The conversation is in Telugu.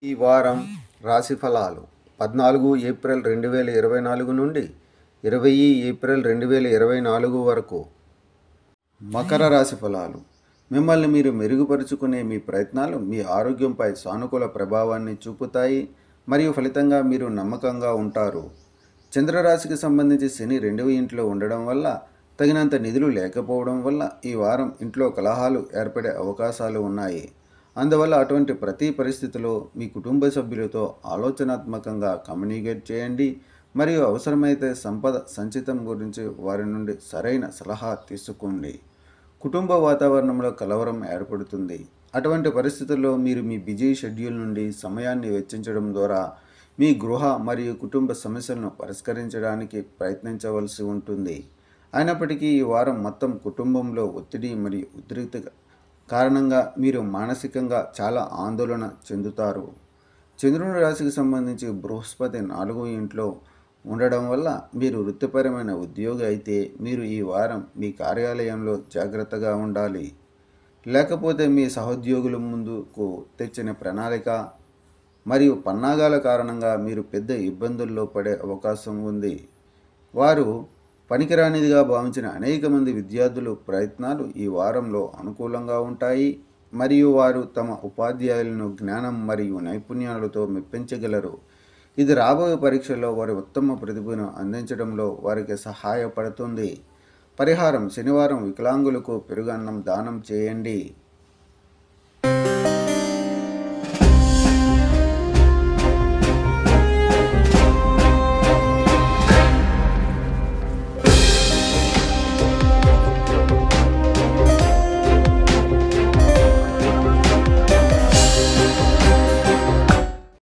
ఈ వారం రాశి ఫలాలు 14 ఏప్రిల్ 2024 నుండి 20 ఏప్రిల్ 2024 వరకు. మకర రాశి ఫలాలు. మిమ్మల్ని మీరు మెరుగుపరుచుకునే మీ ప్రయత్నాలు మీ ఆరోగ్యంపై సానుకూల ప్రభావాన్ని చూపుతాయి మరియు ఫలితంగా మీరు నమ్మకంగా ఉంటారు. చంద్రరాశికి సంబంధించి శని 2వ ఇంట్లో ఉండడం వల్ల తగినంత నిధులు లేకపోవడం వల్ల ఈ వారం ఇంట్లో కలహాలు ఏర్పడే అవకాశాలు ఉన్నాయి. అందువల్ల అటువంటి ప్రతి పరిస్థితిలో మీ కుటుంబ సభ్యులతో ఆలోచనాత్మకంగా కమ్యూనికేట్ చేయండి మరియు అవసరమైతే సంపద సంచితం గురించి వారి నుండి సరైన సలహా తీసుకోండి. కుటుంబ వాతావరణంలో కలవరం ఏర్పడుతుంది. అటువంటి పరిస్థితుల్లో మీరు మీ బిజీ షెడ్యూల్ నుండి సమయాన్ని వెచ్చించడం ద్వారా మీ గృహ మరియు కుటుంబ సమస్యలను పరిష్కరించడానికి ప్రయత్నించవలసి ఉంటుంది. అయినప్పటికీ ఈ వారం మొత్తం కుటుంబంలో ఒత్తిడి మరియు ఉద్రిక్తత కారణంగా మీరు మానసికంగా చాలా ఆందోళన చెందుతారు. చంద్రుని రాశికి సంబంధించి బృహస్పతి 4వ ఇంట్లో ఉండడం వల్ల మీరు వృత్తిపరమైన ఉద్యోగి అయితే మీరు ఈ వారం మీ కార్యాలయంలో జాగ్రత్తగా ఉండాలి. లేకపోతే మీ సహోద్యోగుల ముందుకు తెచ్చిన ప్రణాళిక మరియు పన్నాగాల కారణంగా మీరు పెద్ద ఇబ్బందుల్లో పడే అవకాశం ఉంది. వారు పనికిరానిదిగా భావించిన అనేక మంది విద్యార్థుల ప్రయత్నాలు ఈ వారంలో అనుకూలంగా ఉంటాయి మరియు వారు తమ ఉపాధ్యాయులను జ్ఞానం మరియు నైపుణ్యాలతో మెప్పించగలరు. ఇది రాబోయే పరీక్షల్లో వారి ఉత్తమ ప్రతిభను అందించడంలో వారికి సహాయపడుతుంది. పరిహారం: శనివారం వికలాంగులకు పెరుగన్నం దానం చేయండి.